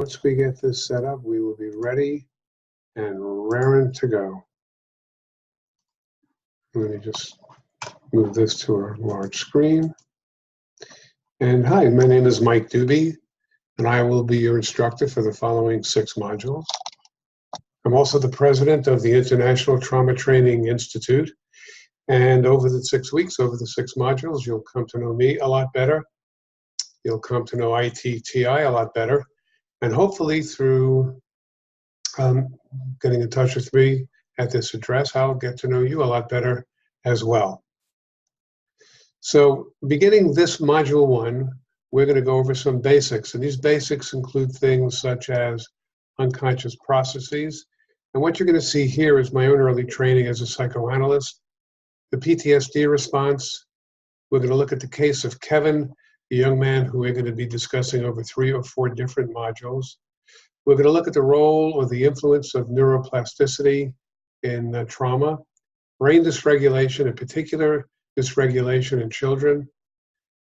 once we get this set up, we will be ready and raring to go. Let me just move this to a large screen. And hi, my name is Mike Doobie, and I will be your instructor for the following 6 modules. I'm also the president of the International Trauma Training Institute. And over the 6 weeks, over the 6 modules, you'll come to know me a lot better. You'll come to know ITTI a lot better. And hopefully through getting in touch with me at this address, I'll get to know you a lot better as well. So beginning this module 1, we're going to go over some basics. And these basics include things such as unconscious processes. And what you're going to see here is my own early training as a psychoanalyst, the PTSD response. We're going to look at the case of Kevin, a young man who we're going to be discussing over 3 or 4 different modules. We're going to look at the role or the influence of neuroplasticity in trauma, brain dysregulation, in particular dysregulation in children.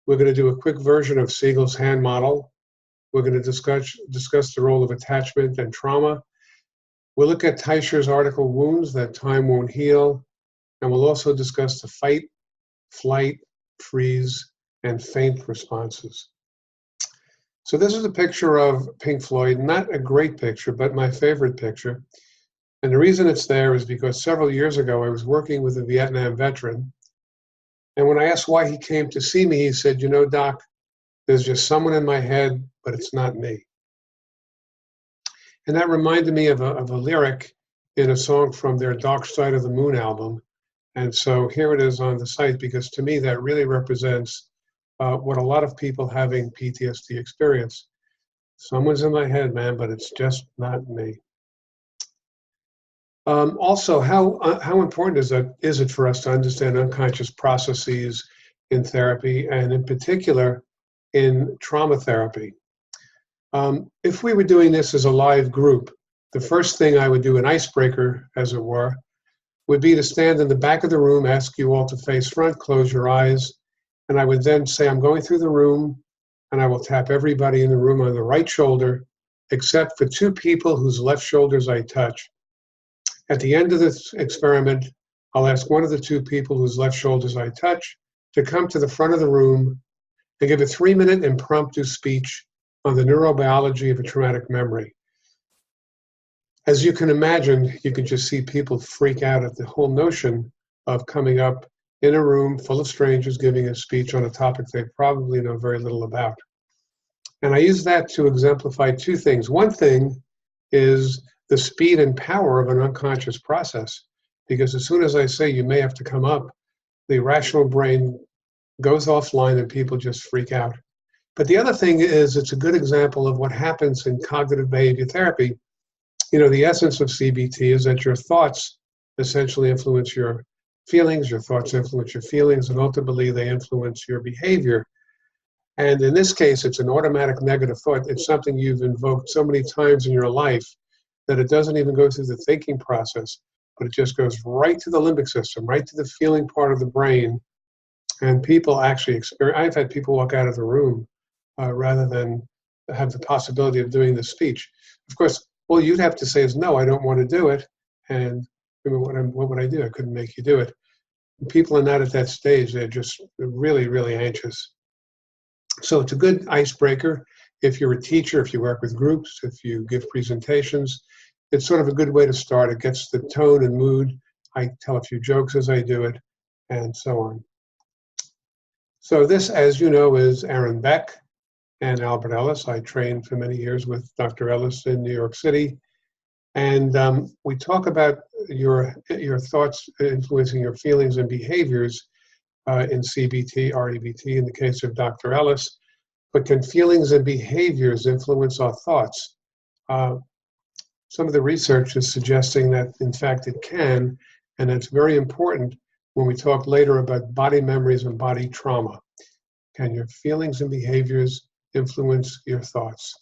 We're going to do a quick version of Siegel's hand model. We're going to discuss the role of attachment and trauma. We'll look at Teicher's article, Wounds That Time Won't Heal, and we'll also discuss the fight, flight, freeze, and faint responses. So this is a picture of Pink Floyd, not a great picture, but my favorite picture. And the reason it's there is because several years ago I was working with a Vietnam veteran. And when I asked why he came to see me, he said, "You know, Doc, there's just someone in my head, but it's not me." And that reminded me of a lyric in a song from their Dark Side of the Moon album. And so here it is on the site, because to me that really represents what a lot of people having PTSD experience. Someone's in my head, man, but it's just not me. Also, how important is it for us to understand unconscious processes in therapy, and in particular in trauma therapy? If we were doing this as a live group, the first thing I would do, an icebreaker as it were, would be to stand in the back of the room, ask you all to face front, close your eyes, and I would then say, I'm going through the room, and I will tap everybody in the room on the right shoulder, except for 2 people whose left shoulders I touch. At the end of this experiment, I'll ask one of the 2 people whose left shoulders I touch to come to the front of the room and give a 3-minute impromptu speech on the neurobiology of a traumatic memory. As you can imagine, you can just see people freak out at the whole notion of coming up in a room full of strangers giving a speech on a topic they probably know very little about. And I use that to exemplify 2 things. One thing is the speed and power of an unconscious process, because as soon as I say you may have to come up, the rational brain goes offline and people just freak out. But the other thing is it's a good example of what happens in cognitive behavior therapy. You know, the essence of CBT is that your thoughts essentially influence your feelings, your thoughts influence your feelings, and ultimately they influence your behavior. And in this case, it's an automatic negative thought. It's something you've invoked so many times in your life that it doesn't even go through the thinking process, but it just goes right to the limbic system, right to the feeling part of the brain. And people actually experience, I've had people walk out of the room rather than have the possibility of doing the speech. Of course, all you'd have to say is, no, I don't want to do it. And what would I do? I couldn't make you do it. People are not at that stage. They're just really, really anxious. So it's a good icebreaker. If you're a teacher, if you work with groups, if you give presentations, it's sort of a good way to start. It gets the tone and mood. I tell a few jokes as I do it, and so on. So this, as you know, is Aaron Beck and Albert Ellis. I trained for many years with Dr. Ellis in New York City. And we talk about your thoughts influencing your feelings and behaviors in CBT, REBT, in the case of Dr. Ellis. But can feelings and behaviors influence our thoughts? Some of the research is suggesting that, in fact, it can, and it's very important when we talk later about body memories and body trauma. Can your feelings and behaviors influence your thoughts?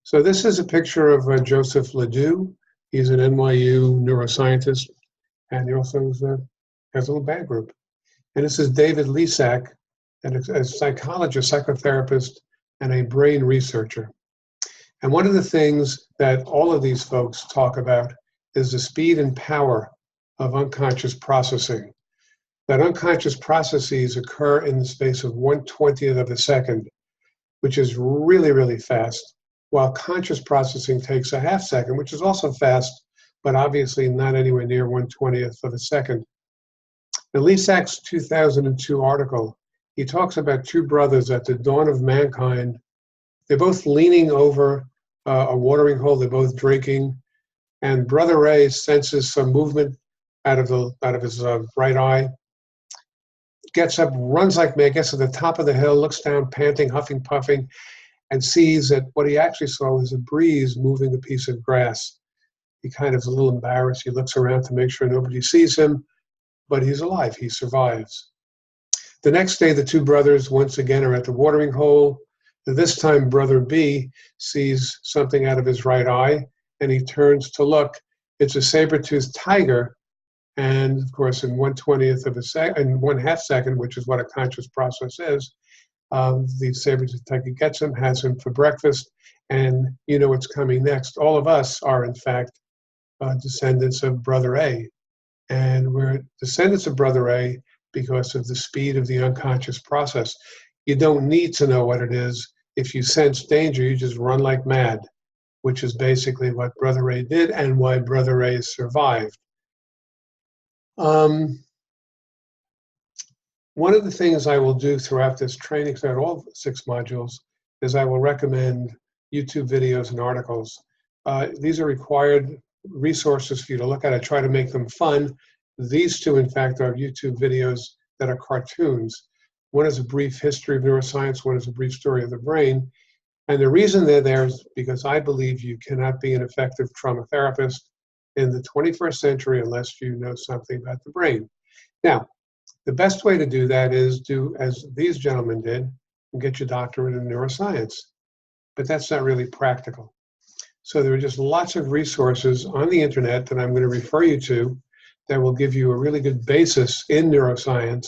So this is a picture of Joseph Ledoux. He's an NYU neuroscientist, and he also has a little band group. And this is David Lisak, a psychologist, psychotherapist, and a brain researcher. And one of the things that all of these folks talk about is the speed and power of unconscious processing. That unconscious processes occur in the space of 1/20th of a second, which is really, really fast, while conscious processing takes a half second, which is also fast, but obviously not anywhere near 1/20th of a second. In Lee Sachs' 2002 article, he talks about two brothers at the dawn of mankind. They're both leaning over a watering hole, they're both drinking, and Brother Ray senses some movement out of his right eye, gets up, runs like mad, gets to the top of the hill, looks down, panting, huffing, puffing, and sees that what he actually saw was a breeze moving a piece of grass. He kind of is a little embarrassed. He looks around to make sure nobody sees him, but he's alive. He survives. The next day, the two brothers once again are at the watering hole. This time, Brother B sees something out of his right eye, and he turns to look. It's a saber-toothed tiger, and of course, in 1/20th of a second, in 1/2 second, which is what a conscious process is, the saber-toothed tiger gets him, has him for breakfast, and you know what's coming next. All of us are, in fact, descendants of Brother A, and we're descendants of Brother A because of the speed of the unconscious process. You don't need to know what it is. If you sense danger, you just run like mad, which is basically what Brother A did and why Brother A survived. One of the things I will do throughout this training, throughout all 6 modules, is I will recommend YouTube videos and articles. These are required resources for you to look at. I try to make them fun. These two, in fact, are YouTube videos that are cartoons. One is a brief history of neuroscience, one is a brief story of the brain. And the reason they're there is because I believe you cannot be an effective trauma therapist in the 21st century unless you know something about the brain. Now, the best way to do that is do as these gentlemen did and get your doctorate in neuroscience. But that's not really practical. So there are just lots of resources on the internet that I'm going to refer you to that will give you a really good basis in neuroscience,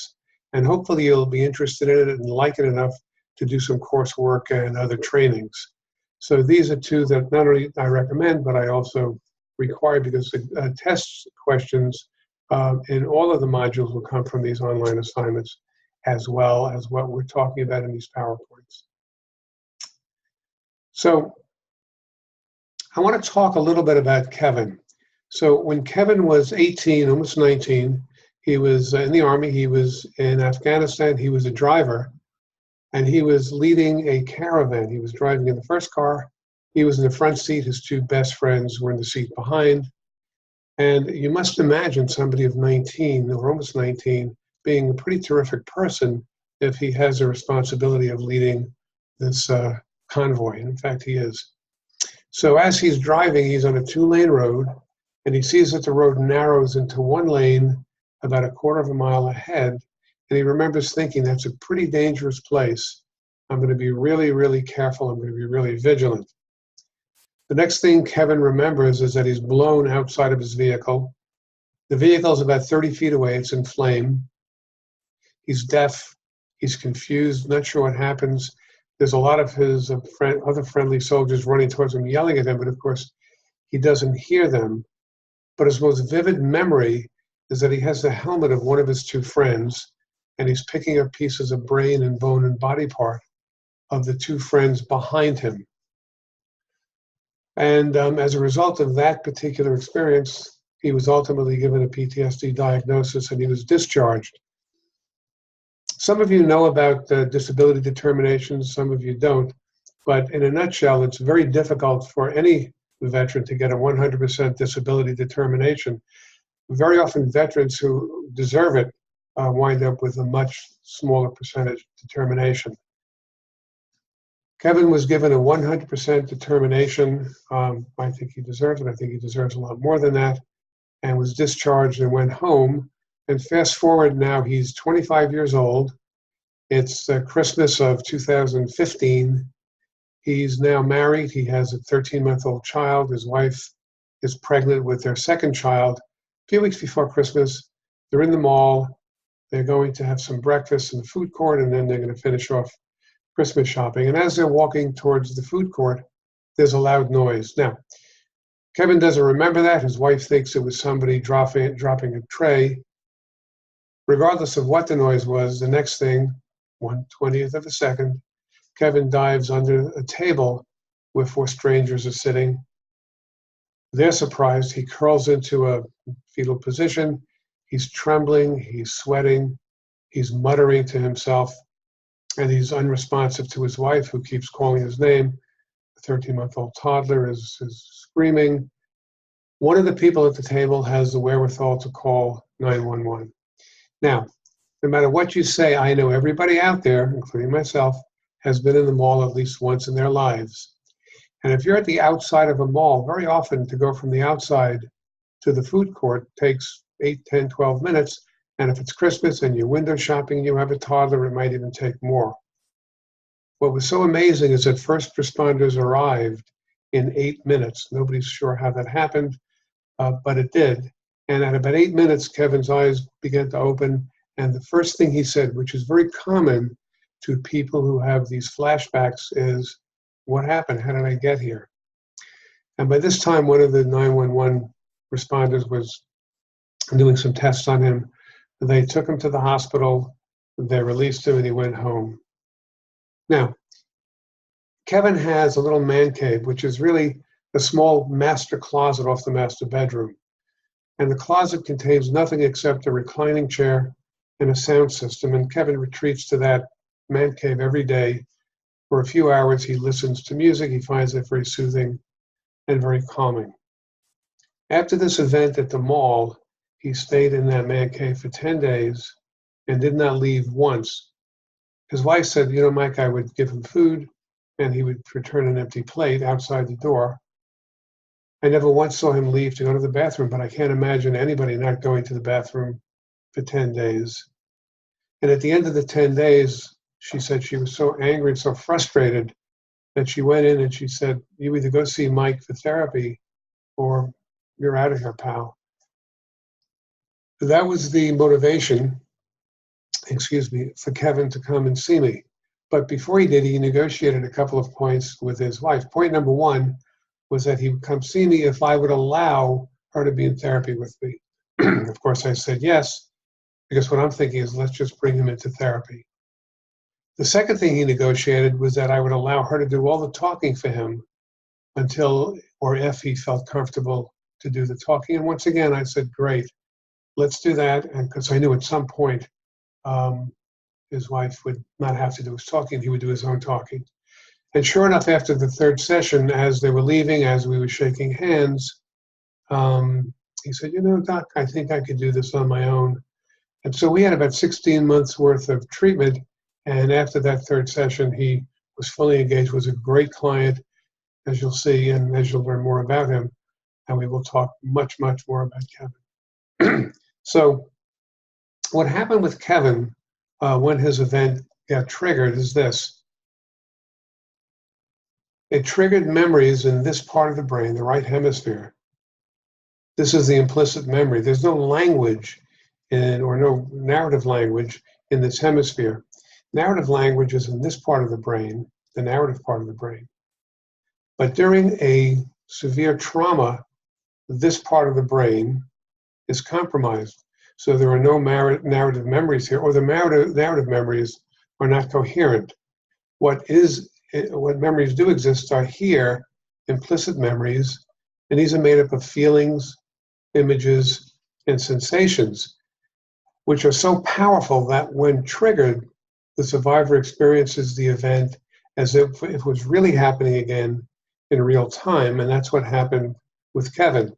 and hopefully you'll be interested in it and like it enough to do some coursework and other trainings. So these are two that not only I recommend, but I also require, because the test questions in all of the modules will come from these online assignments, as well as what we're talking about in these PowerPoints. So I want to talk a little bit about Kevin. So when Kevin was 18, almost 19, he was in the Army, he was in Afghanistan, he was a driver, and he was leading a caravan. He was driving in the first car, he was in the front seat, his two best friends were in the seat behind. And you must imagine somebody of 19, or almost 19, being a pretty terrific person if he has the responsibility of leading this convoy, and in fact he is. So as he's driving, he's on a 2-lane road, and he sees that the road narrows into 1 lane about a 1/4 mile ahead, and he remembers thinking, that's a pretty dangerous place. I'm going to be really, really careful. I'm going to be really vigilant. The next thing Kevin remembers is that he's blown outside of his vehicle. The vehicle is about 30 feet away. It's in flame. He's deaf. He's confused, not sure what happens. There's a lot of his other friendly soldiers running towards him, yelling at him, but of course, he doesn't hear them. But his most vivid memory is that he has the helmet of one of his two friends, and he's picking up pieces of brain and bone and body part of the two friends behind him. And as a result of that particular experience, he was ultimately given a PTSD diagnosis and he was discharged. Some of you know about disability determinations, some of you don't, but in a nutshell, it's very difficult for any veteran to get a 100% disability determination. Very often veterans who deserve it wind up with a much smaller percentage determination. Kevin was given a 100% determination. I think he deserves it. I think he deserves a lot more than that, and was discharged and went home. And fast forward now, he's 25 years old. It's Christmas of 2015. He's now married. He has a 13-month-old child. His wife is pregnant with their second child. A few weeks before Christmas, they're in the mall. They're going to have some breakfast in the food court, and then they're going to finish off Christmas shopping. And as they're walking towards the food court, there's a loud noise. Now, Kevin doesn't remember that. His wife thinks it was somebody dropping a tray. Regardless of what the noise was, the next thing, 1/20th of a second, Kevin dives under a table where 4 strangers are sitting. They're surprised. He curls into a fetal position. He's trembling. He's sweating. He's muttering to himself. And he's unresponsive to his wife, who keeps calling his name. The 13-month-old toddler is screaming. One of the people at the table has the wherewithal to call 911. Now, no matter what you say, I know everybody out there, including myself, has been in the mall at least once in their lives. And if you're at the outside of a mall, very often to go from the outside to the food court takes 8, 10, 12 minutes. And if it's Christmas and you're window shopping and you have a toddler, it might even take more. What was so amazing is that first responders arrived in 8 minutes. Nobody's sure how that happened, but it did. And at about 8 minutes, Kevin's eyes began to open. And the first thing he said, which is very common to people who have these flashbacks, is, "What happened? How did I get here?" And by this time, one of the 911 responders was doing some tests on him. They took him to the hospital. They released him and he went home. Now, Kevin has a little man cave, which is really a small master closet off the master bedroom. And the closet contains nothing except a reclining chair and a sound system. And Kevin retreats to that man cave every day. For a few hours, he listens to music. He finds it very soothing and very calming. After this event at the mall, he stayed in that man cave for 10 days and did not leave once. His wife said, "You know, Mike, I would give him food and he would return an empty plate outside the door. I never once saw him leave to go to the bathroom, but I can't imagine anybody not going to the bathroom for 10 days. And at the end of the 10 days, she said she was so angry and so frustrated that she went in and she said, "You either go see Mike for therapy or you're out of here, pal." That was the motivation, for Kevin to come and see me. But before he did, he negotiated a couple of points with his wife. Point number one was that he would come see me if I would allow her to be in therapy with me. Of course, I said yes, because what I'm thinking is, let's just bring him into therapy. The second thing he negotiated was that I would allow her to do all the talking for him until or if he felt comfortable to do the talking. And once again, I said, great, let's do that. And because I knew at some point his wife would not have to do his talking, he would do his own talking. And sure enough, after the third session, as they were leaving, as we were shaking hands, he said, "You know, Doc, I think I could do this on my own." And so we had about 16 months worth of treatment. And after that third session, he was fully engaged, was a great client, as you'll see, and as you'll learn more about him. And we will talk much, much more about Kevin. So what happened with Kevin when his event got triggered is this. It triggered memories in this part of the brain, the right hemisphere. This is the implicit memory. There's no language or no narrative language in this hemisphere. Narrative language is in this part of the brain, the narrative part of the brain. But during a severe trauma, this part of the brain is compromised. So there are no narrative memories here, or the narrative memories are not coherent. What memories do exist are here, implicit memories, and these are made up of feelings, images, and sensations, which are so powerful that when triggered, the survivor experiences the event as if it was really happening again in real time, and that's what happened with Kevin.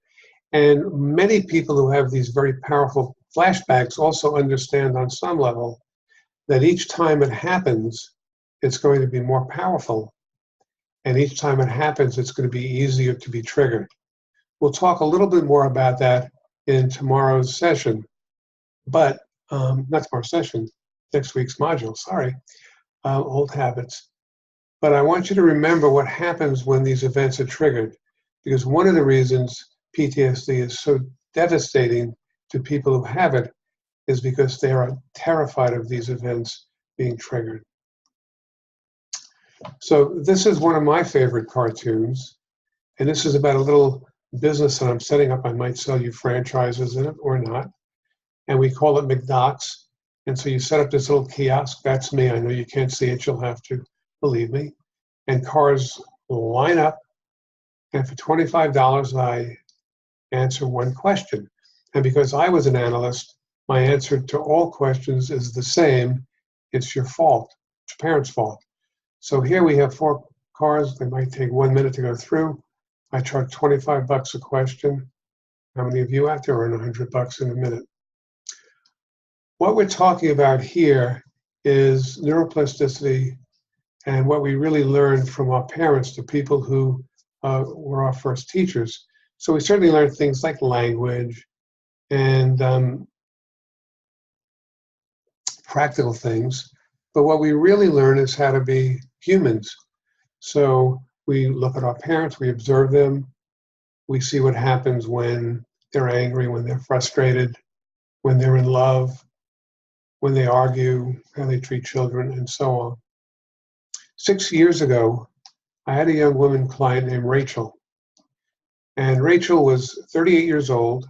And many people who have these very powerful flashbacks also understand on some level that each time it happens, it's going to be more powerful. And each time it happens, it's going to be easier to be triggered. We'll talk a little bit more about that in tomorrow's session, but not tomorrow's session, next week's module, sorry, old habits. But I want you to remember what happens when these events are triggered, because one of the reasons PTSD is so devastating to people who have it is because they are terrified of these events being triggered. So this is one of my favorite cartoons, and this is about a little business that I'm setting up. I might sell you franchises in it or not, and we call it McDocs. And so you set up this little kiosk. That's me. I know you can't see it. You'll have to believe me. And cars line up, and for $25, I answer one question. And because I was an analyst, my answer to all questions is the same. It's your fault. It's your parents' fault. So here we have 4 cars. They might take 1 minute to go through. I charge $25 a question. How many of you out there earn $100 in a minute? What we're talking about here is neuroplasticity and what we really learned from our parents, the people who were our first teachers. So we certainly learned things like language and practical things. But what we really learn is how to be humans. So we look at our parents, we observe them, we see what happens when they're angry, when they're frustrated, when they're in love, when they argue, how they treat children, and so on. 6 years ago, I had a young woman client named Rachel. And Rachel was 38 years old.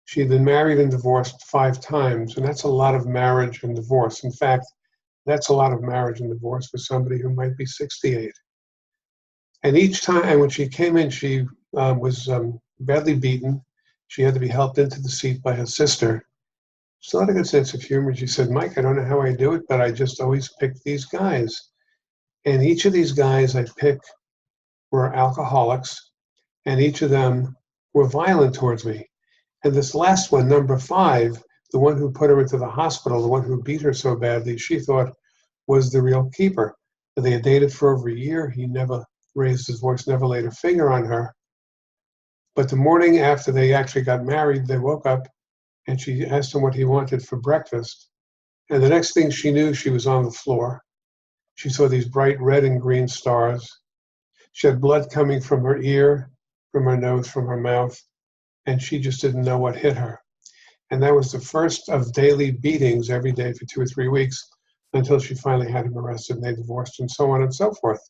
She'd been married and divorced 5 times, and that's a lot of marriage and divorce. In fact, that's a lot of marriage and divorce for somebody who might be 68. And each time, and when she came in, she was badly beaten. She had to be helped into the seat by her sister. She had a good sense of humor. She said, Mike, I don't know how I do it, but I just always pick these guys. And each of these guys I pick were alcoholics, and each of them were violent towards me. And this last one, number 5, the one who put her into the hospital, the one who beat her so badly, she thought was the real keeper. They had dated for over a year. He never raised his voice, never laid a finger on her. But the morning after they actually got married, they woke up and she asked him what he wanted for breakfast. And the next thing she knew, she was on the floor. She saw these bright red and green stars. She had blood coming from her ear, from her nose, from her mouth, and she just didn't know what hit her. And that was the first of daily beatings every day for 2 or 3 weeks until she finally had him arrested and they divorced and so on and so forth.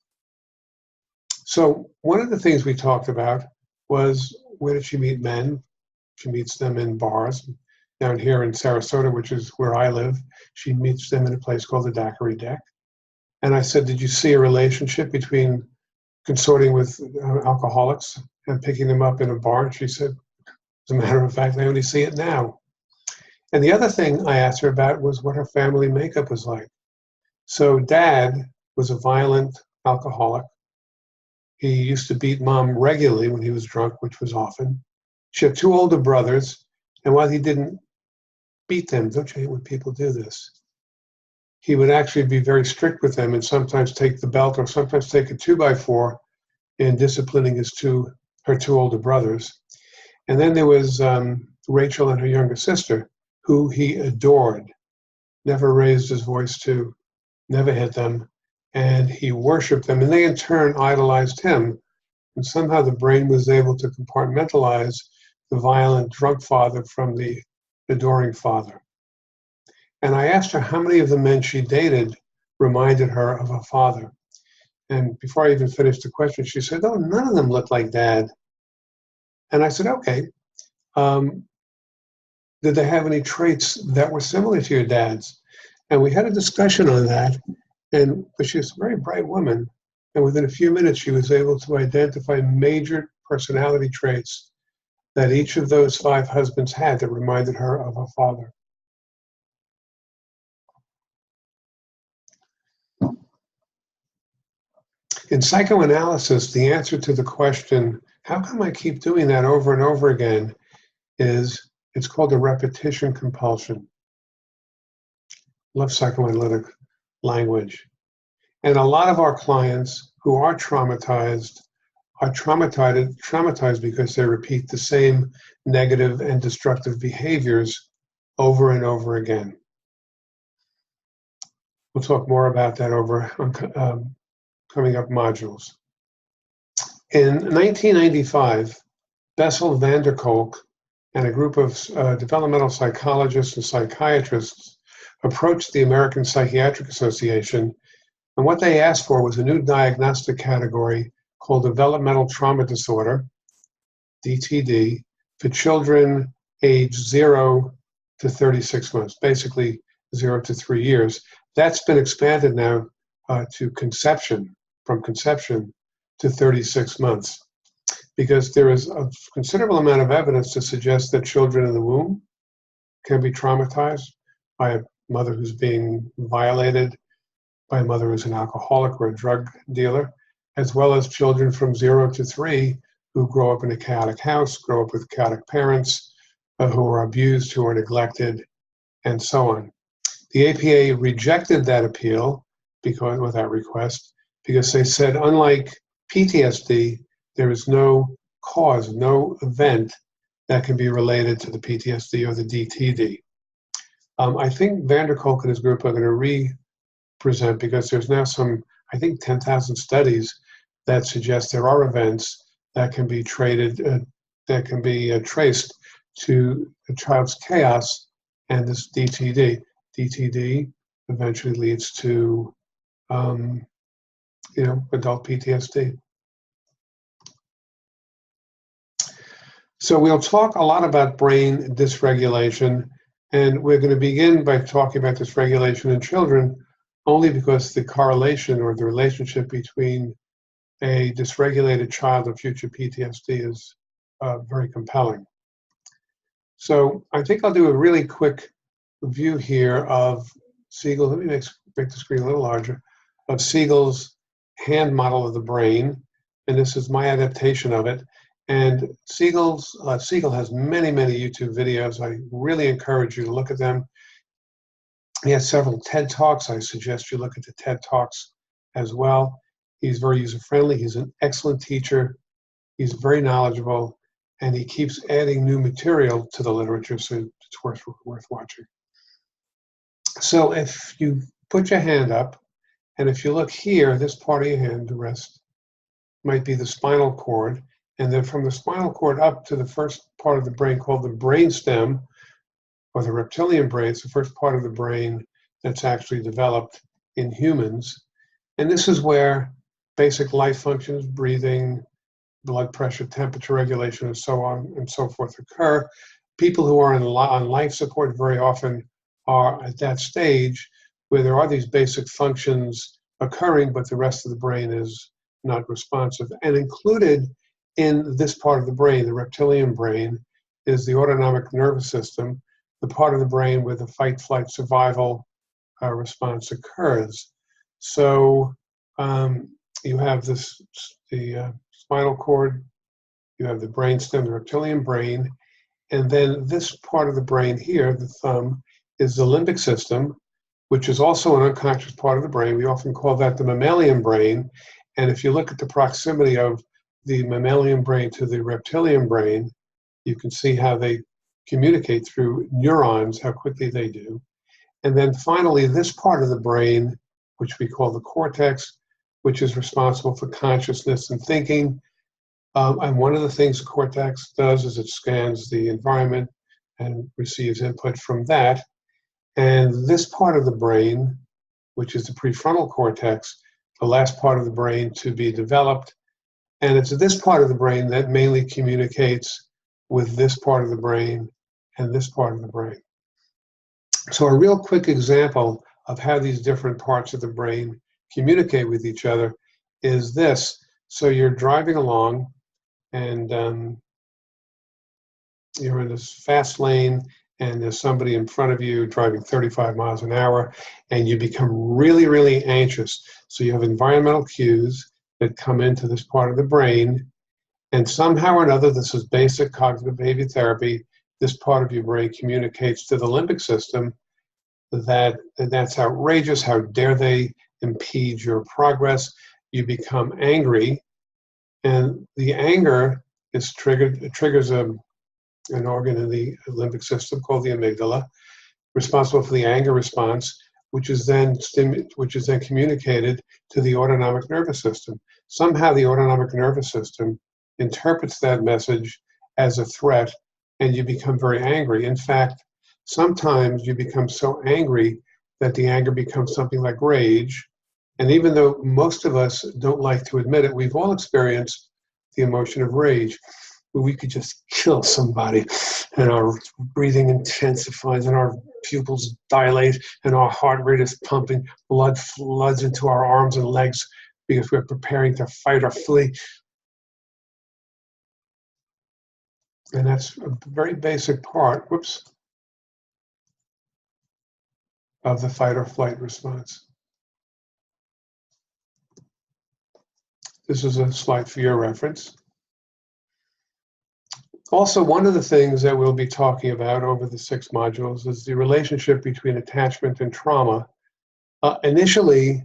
So one of the things we talked about was, where did she meet men? She meets them in bars. Down here in Sarasota, which is where I live, she meets them in a place called the Daiquiri Deck. And I said, did you see a relationship between consorting with alcoholics and picking them up in a bar? And she said, as a matter of fact, I only see it now. And the other thing I asked her about was what her family makeup was like. So Dad was a violent alcoholic. He used to beat Mom regularly when he was drunk, which was often. She had 2 older brothers, and while he didn't beat them, don't you hate when people do this? He would actually be very strict with them and sometimes take the belt or sometimes take a 2x4 in disciplining her 2 older brothers. And then there was Rachel and her younger sister, who he adored, never raised his voice to, never hit them, and he worshiped them, and they in turn idolized him. And somehow the brain was able to compartmentalize the violent drunk father from the adoring father. And I asked her how many of the men she dated reminded her of her father. And before I even finished the question, she said, oh, none of them look like Dad. And I said, okay. Did they have any traits that were similar to your dad's? And we had a discussion on that. But she was a very bright woman. And within a few minutes, she was able to identify major personality traits that each of those 5 husbands had that reminded her of her father. In psychoanalysis, the answer to the question, how come I keep doing that over and over again, is it's called a repetition compulsion. Love psychoanalytic language. And a lot of our clients who are traumatized because they repeat the same negative and destructive behaviors over and over again. We'll talk more about that over coming up modules. In 1995, Bessel van der Kolk and a group of developmental psychologists and psychiatrists approached the American Psychiatric Association And what they asked for was a new diagnostic category called developmental trauma disorder, DTD, for children aged 0 to 36 months, basically 0 to 3 years. That's been expanded now to conception, from conception to 36 months, because there is a considerable amount of evidence to suggest that children in the womb can be traumatized by a mother who's being violated, by a mother who's an alcoholic or a drug dealer, as well as children from 0 to 3 who grow up in a chaotic house, grow up with chaotic parents, who are abused, who are neglected, and so on. The APA rejected that appeal with that request, because they said, unlike PTSD, there is no cause, no event that can be related to the PTSD or the DTD. I think Vanderkolk and his group are going to re-present, because there's now some, I think, 10,000 studies that suggest there are events that can be traced to a child's chaos and this DTD. DTD eventually leads to, adult PTSD. So we'll talk a lot about brain dysregulation, and we're going to begin by talking about dysregulation in children only because the correlation or the relationship between a dysregulated child and future PTSD is very compelling. So I think I'll do a really quick view here of Siegel. Let me make the screen a little larger, of Siegel's hand model of the brain, and this is my adaptation of it. And Siegel has many, many YouTube videos. I really encourage you to look at them. He has several TED Talks. I suggest you look at the TED Talks as well. He's very user-friendly. He's an excellent teacher. He's very knowledgeable, and he keeps adding new material to the literature, so it's worth watching. So if you put your hand up, and if you look here, this part of your hand, the rest, might be the spinal cord. And then from the spinal cord up to the first part of the brain called the brainstem, or the reptilian brain, it's the first part of the brain that's actually developed in humans. And this is where basic life functions, breathing, blood pressure, temperature regulation, and so on and so forth occur. People who are on life support very often are at that stage where there are these basic functions occurring, but the rest of the brain is not responsive. And included in this part of the brain, the reptilian brain, is the autonomic nervous system, the part of the brain where the fight, flight, survival response occurs. So you have the spinal cord, you have the brainstem, the reptilian brain, and then this part of the brain here, the thumb, is the limbic system, which is also an unconscious part of the brain. We often call that the mammalian brain. And if you look at the proximity of the mammalian brain to the reptilian brain, you can see how they communicate through neurons, how quickly they do. And then finally, this part of the brain, which we call the cortex, which is responsible for consciousness and thinking. And one of the things the cortex does is it scans the environment and receives input from that. And this part of the brain, which is the prefrontal cortex, the last part of the brain to be developed. And it's this part of the brain that mainly communicates with this part of the brain and this part of the brain. So a real quick example of how these different parts of the brain communicate with each other is this. So you're driving along and you're in this fast lane and there's somebody in front of you driving 35 miles an hour and you become really, really anxious. So you have environmental cues that come into this part of the brain, and somehow or another, this is basic cognitive behavior therapy, this part of your brain communicates to the limbic system that that's outrageous, how dare they impede your progress. You become angry, and the anger is triggered, it triggers an organ in the limbic system called the amygdala, responsible for the anger response, which is then communicated to the autonomic nervous system. Somehow the autonomic nervous system interprets that message as a threat, and you become very angry. In fact, sometimes you become so angry that the anger becomes something like rage, And even though most of us don't like to admit it, we've all experienced the emotion of rage, where we could just kill somebody and our breathing intensifies and our pupils dilate and our heart rate is pumping, blood floods into our arms and legs because we're preparing to fight or flee. And that's a very basic part, whoops, of the fight or flight response. This is a slide for your reference. Also, one of the things that we'll be talking about over the 6 modules is the relationship between attachment and trauma. Initially,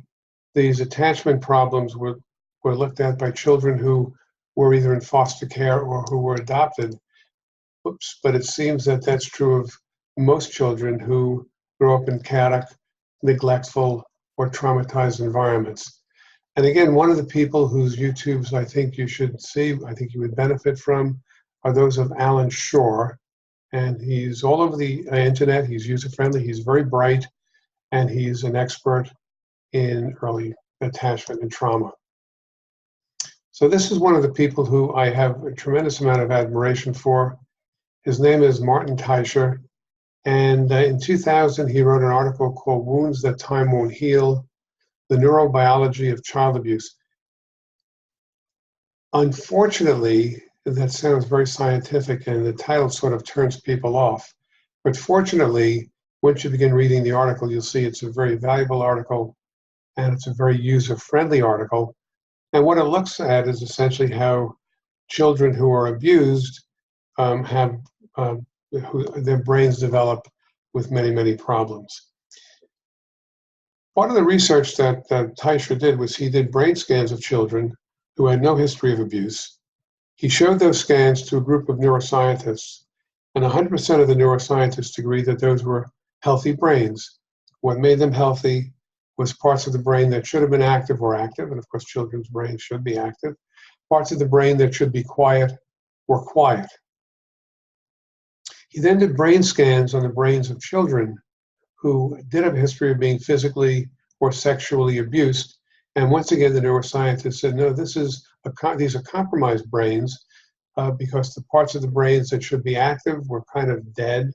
these attachment problems were looked at by children who were either in foster care or who were adopted. Oops, but it seems that that's true of most children who grow up in chaotic, neglectful, or traumatized environments. And again, one of the people whose YouTubes I think you should see, I think you would benefit from, are those of Alan Shore. And he's all over the internet. He's user-friendly, he's very bright, and he's an expert in early attachment and trauma. So this is one of the people who I have a tremendous amount of admiration for. His name is Martin Teicher, and in 2000 he wrote an article called Wounds That Time Won't Heal, The Neurobiology of Child Abuse. Unfortunately, that sounds very scientific and the title sort of turns people off. But fortunately, once you begin reading the article, you'll see it's a very valuable article and it's a very user-friendly article. And what it looks at is essentially how children who are abused have their brains develop with many, many problems. Part of the research that Teicher did was he did brain scans of children who had no history of abuse. He showed those scans to a group of neuroscientists, and 100% of the neuroscientists agreed that those were healthy brains. What made them healthy was parts of the brain that should have been active were active, and of course children's brains should be active. Parts of the brain that should be quiet were quiet. He then did brain scans on the brains of children who did have a history of being physically or sexually abused. And once again, the neuroscientists said, no, these are compromised brains because the parts of the brains that should be active were kind of dead,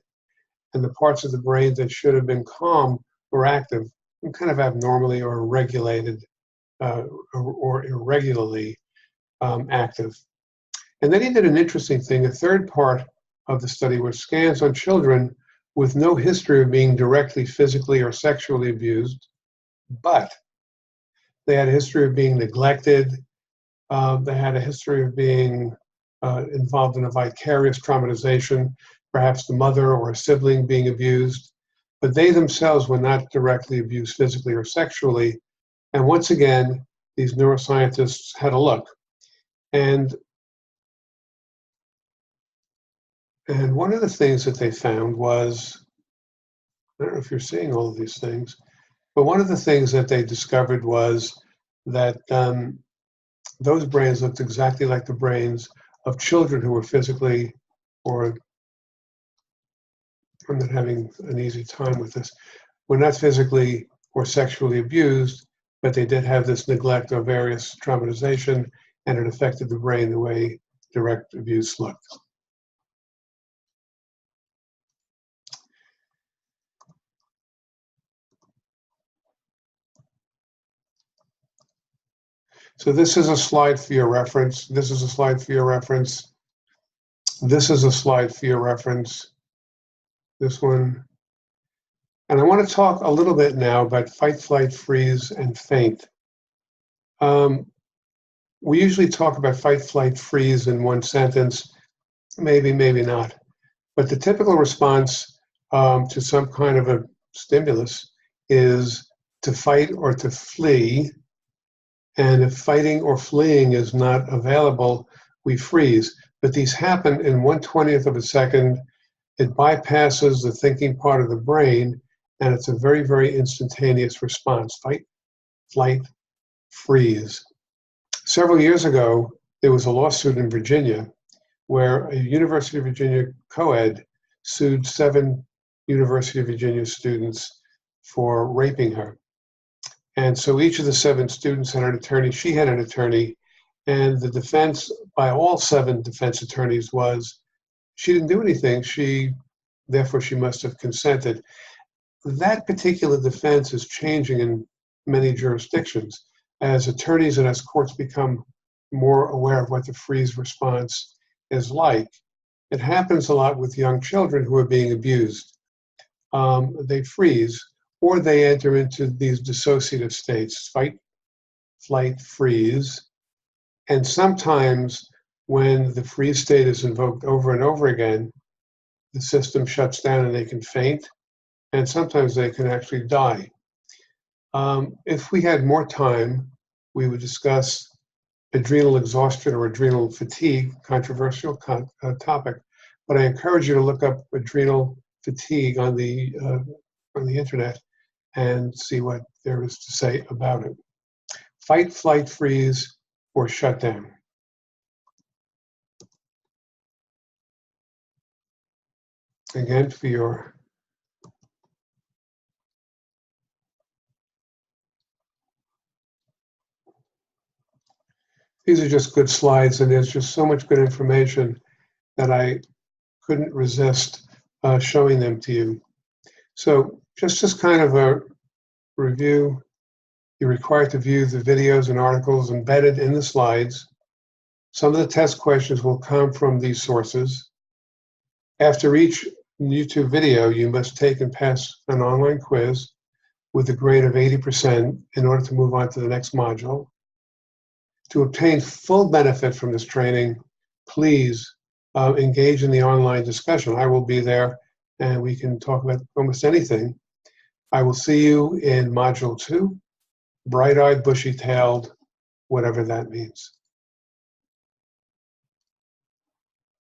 and the parts of the brain that should have been calm were active and kind of abnormally or regulated or irregularly active. And then he did an interesting thing. A third part of the study were scans on children with no history of being directly physically or sexually abused, but they had a history of being neglected. They had a history of being involved in a vicarious traumatization, perhaps the mother or a sibling being abused, but they themselves were not directly abused physically or sexually. And once again, these neuroscientists had a look. And one of the things that they found was, I don't know if you're seeing all of these things, but one of the things that they discovered was that those brains looked exactly like the brains of children who were physically, or I'm not having an easy time with this, were not physically or sexually abused, but they did have this neglect or various traumatization, and it affected the brain the way direct abuse looked. So this is a slide for your reference. This is a slide for your reference. This is a slide for your reference. This one. And I want to talk a little bit now about fight, flight, freeze, and faint. We usually talk about fight, flight, freeze in one sentence. Maybe, maybe not. But the typical response to some kind of a stimulus is to fight or to flee. And if fighting or fleeing is not available, we freeze. But these happen in 1/20th of a second. It bypasses the thinking part of the brain, and it's a very, very instantaneous response. Fight, flight, freeze. Several years ago, there was a lawsuit in Virginia where a University of Virginia co-ed sued 7 University of Virginia students for raping her. And so each of the 7 students had an attorney. She had an attorney. And the defense by all 7 defense attorneys was, she didn't do anything. Therefore, she must have consented. That particular defense is changing in many jurisdictions as attorneys and as courts become more aware of what the freeze response is like. It happens a lot with young children who are being abused. They freeze, or they enter into these dissociative states, fight, flight, freeze. And sometimes when the freeze state is invoked over and over again, the system shuts down and they can faint, and sometimes they can actually die. If we had more time, we would discuss adrenal exhaustion or adrenal fatigue, controversial topic, but I encourage you to look up adrenal fatigue on the internet and see what there is to say about it. Fight, flight, freeze, or shut down. Again, for your these are just good slides, and there's just so much good information that I couldn't resist showing them to you. So just kind of a review, you're required to view the videos and articles embedded in the slides. Some of the test questions will come from these sources. After each YouTube video, you must take and pass an online quiz with a grade of 80% in order to move on to the next module. To obtain full benefit from this training, please engage in the online discussion. I will be there and we can talk about almost anything. I will see you in Module 2, bright-eyed, bushy-tailed, whatever that means.